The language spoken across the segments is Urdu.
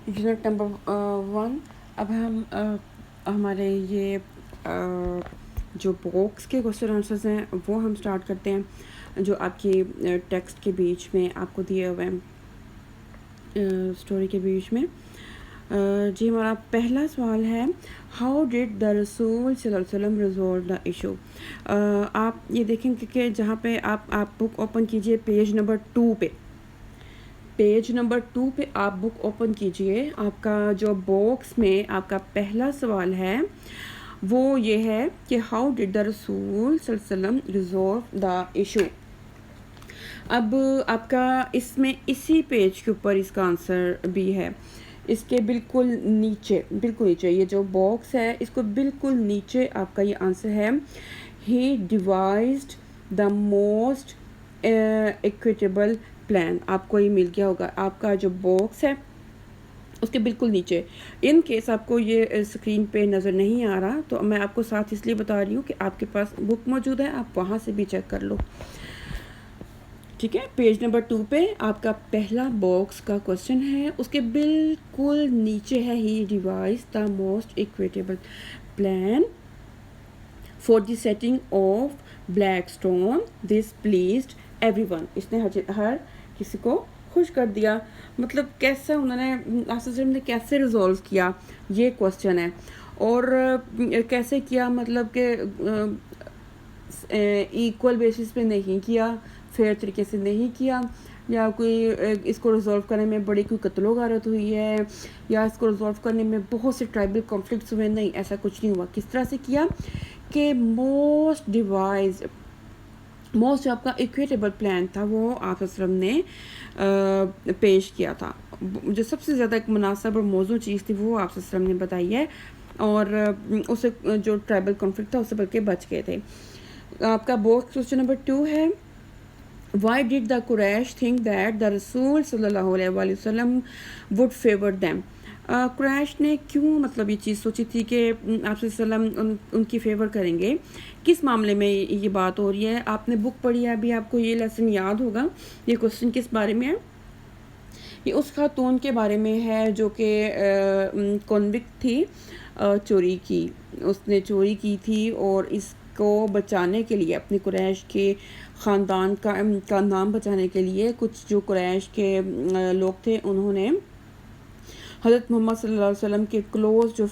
Unit number 1. اب ہم ہمارے یہ جو باکس کے کوشچن آنسرز ہیں وہ ہم سٹارٹ کرتے ہیں جو آپ کی ٹیکسٹ کے بیچ میں آپ کو دیے ہوئے ہیں اسٹوری کے بیچ میں. جی ہمارا پہلا سوال ہے ہاؤ ڈڈ دا رسول صلی اللہ علیہ وسلم ریزولو دا ایشو. آپ یہ دیکھیں کہ جہاں پہ آپ بک اوپن کیجئے پیج نمبر 2 پہ. پیج نمبر 2 پہ آپ بک اوپن کیجئے. آپ کا جو باکس میں آپ کا پہلا سوال ہے وہ یہ ہے کہ ہاؤ ڈڈ دا رسول صلی اللہ علیہ وسلم ریزولو دا ایشو. اب آپ کا اس میں اسی پیج کے اوپر اس کا آنسر بھی ہے. اس کے بالکل نیچے یہ جو باکس ہے اس کو بالکل نیچے آپ کا یہ آنسر ہے he devised the most equitable plan. آپ کو یہ مل گیا ہوگا. آپ کا جو باکس ہے اس کے بالکل نیچے. ان کیس آپ کو یہ اسکرین پہ نظر نہیں آ رہا تو میں آپ کو ساتھ اس لیے بتا رہی ہوں کہ آپ کے پاس بک موجود ہے, آپ وہاں سے بھی چیک کر لو. ٹھیک ہے, پیج نمبر 2 پہ آپ کا پہلا باکس کا کوشچن ہے, اس کے بالکل نیچے ہے he devise the most equitable plan for the setting of Black Stone this pleased everyone. اس نے ہر کسی کو خوش کر دیا. مطلب کیسے انہوں نے آپ نے کیسے ریزولو کیا یہ کوشچن ہے. اور کیسے کیا مطلب کہ ایکول بیسس پہ نہیں کیا, فیئر طریقے سے نہیں کیا, یا کوئی اس کو ریزولو کرنے میں بڑی کوئی قتل و غارت ہوئی ہے, یا اس کو ریزولو کرنے میں بہت سے ٹرائبل کانفلکٹس ہوئے. نہیں, ایسا کچھ نہیں ہوا. کس طرح سے کیا کہ موسٹ جو آپ کا ایکویٹیبل پلان تھا وہ آپ وسلم نے پیش کیا تھا. جو سب سے زیادہ ایک مناسب اور موزوں چیز تھی وہ آپ وسلم نے بتائی ہے, اور اسے جو ٹرائبل کانفلکٹ تھا اس سے بلکہ بچ گئے تھے. آپ کا باکس کوسچن نمبر 2 ہے why did the Quraysh think that the رسول صلی اللہ علیہ وآلہ وسلم would favor them. قریش نے کیوں مطلب یہ چیز سوچی تھی کہ آپ صلی اللہ علیہ وسلم ان کی فیور کریں گے. کس معاملے میں یہ بات ہو رہی ہے؟ آپ نے بک پڑھی ہے, ابھی آپ کو یہ لیسن یاد ہوگا. یہ کوسچن کس بارے میں ہے؟ یہ اس خاتون کے بارے میں ہے جو کہ کنوکٹ تھی چوری کی. اس نے چوری کی تھی اور اس کو بچانے کے لیے, اپنے قریش کے خاندان کا نام بچانے کے لیے, کچھ جو قریش کے لوگ تھے انہوں نے حضرت محمد صلی اللہ علیہ وسلم کے کلوز جو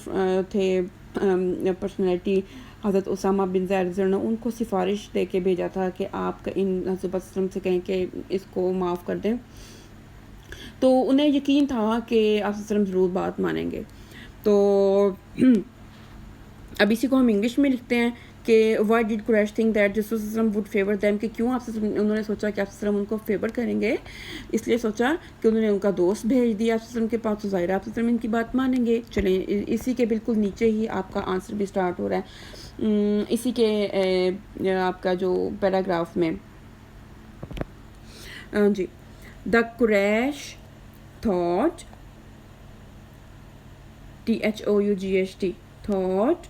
تھے پرسنالٹی حضرت اسامہ بن زید رضی اللہ عنہ, ان کو سفارش دے کے بھیجا تھا کہ آپ ان حضرت وسلم سے کہیں کہ اس کو معاف کر دیں. تو انہیں یقین تھا کہ آپ وسلم ضرور بات مانیں گے. تو اب اسی کو ہم انگلش میں لکھتے ہیں کہ why did Quraysh think that رسول صلی اللہ علیہ وسلم وڈ فیور دیم, کہ کیوں انہوں نے سوچا کہ آپ وسلم ان کو فیور کریں گے. اس لیے سوچا کہ انہوں نے ان کا دوست بھیج دیا آپ وسلم کے پاس, تو ظاہر آپ وسلم ان کی بات مانیں گے. چلیں اسی کے بالکل نیچے ہی آپ کا آنسر بھی سٹارٹ ہو رہا ہے, اسی کے آپ کا جو پیراگراف میں. جی, دا قریش thought THOUGHT thought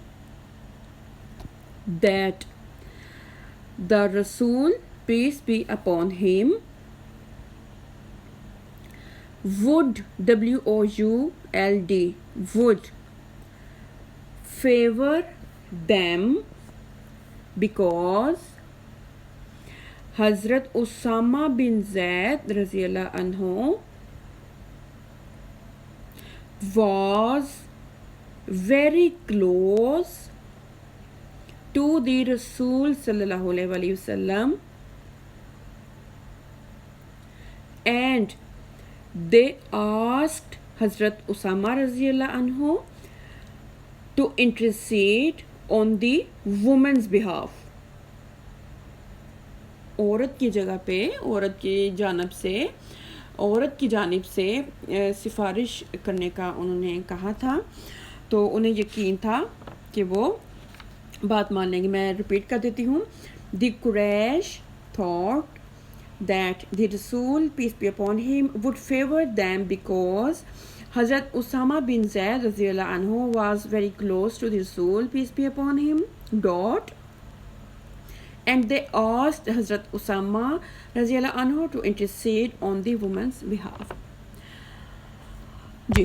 that the Rasul, peace be upon him, would would favor them because Hazrat Usama bin Zaid رضی اللہ عنہ was very close to the Rasul sallallahu alaihi wasallam, and they asked Hazrat Usama radiyallahu anhu to intercede on the woman's behalf. عورت کی جگہ پہ عورت کی جانب سے سفارش کرنے کا انہوں نے کہا تھا, تو انہیں یقین تھا کہ وہ بات مان لیں گے. میں ریپیٹ کر دیتی ہوں. دی قریش thought that the Rasul, peace be upon him, would favor them because Hazrat Usama bin Zaid رضی اللہ عنہ was very close to the Rasul, peace be upon him, and they asked Hazrat Usama رضی اللہ عنہ to intercede on the woman's behalf. G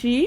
3,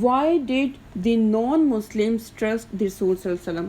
Why did the non-Muslims trust the Rasul sallallahu alaihi wasallam?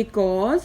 because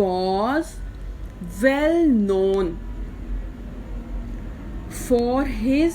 was well known for his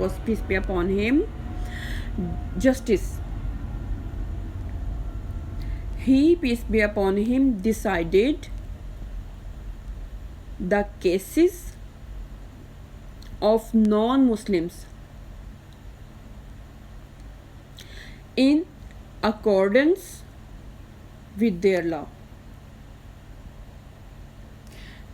was peace be upon him justice. He peace be upon him decided the cases of non-Muslims in accordance with their law.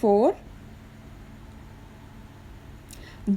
4,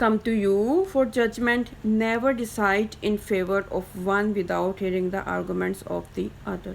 come to you for judgment, never decide in favor of one without hearing the arguments of the other.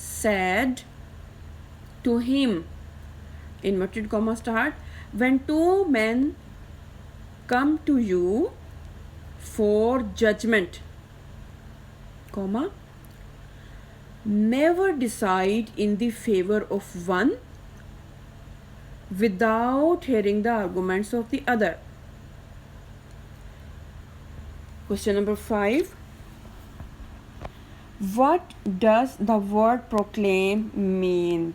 said to him, inverted comma start, when two men come to you for judgment, comma, never decide in the favor of one without hearing the arguments of the other. Question number 5, what does the word proclaim mean?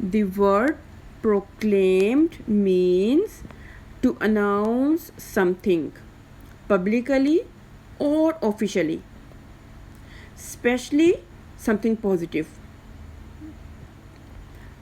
The word proclaimed means to announce something publicly or officially, especially something positive.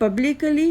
Publicly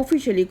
officially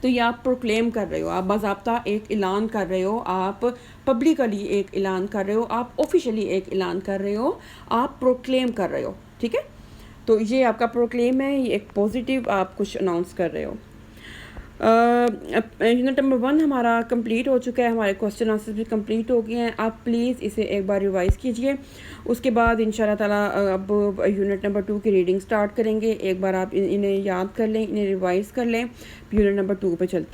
تو یہ آپ پروکلیم کر رہے ہو، آپ باضابطہ ایک اعلان کر رہے ہو، آپ پبلکلی ایک اعلان کر رہے ہو، آپ آفیشلی ایک اعلان کر رہے ہو، آپ پروکلیم کر رہے ہو. ٹھیک ہے، تو یہ آپ کا پروکلیم ہے، یہ ایک پازیٹیو آپ کچھ اناؤنس کر رہے ہو. یونٹ نمبر 1 ہمارا کمپلیٹ ہو چکا ہے، ہمارے کوسچن آنسر بھی کمپلیٹ ہو گئے ہیں. آپ پلیز اسے ایک بار ریوائز کیجئے. اس کے بعد ان شاء اللہ تعالیٰ اب یونٹ نمبر 2 کی ریڈنگ سٹارٹ کریں گے. ایک بار آپ انہیں یاد کر لیں، انہیں ریوائز کر لیں، یونٹ نمبر 2 پہ چلتے ہیں.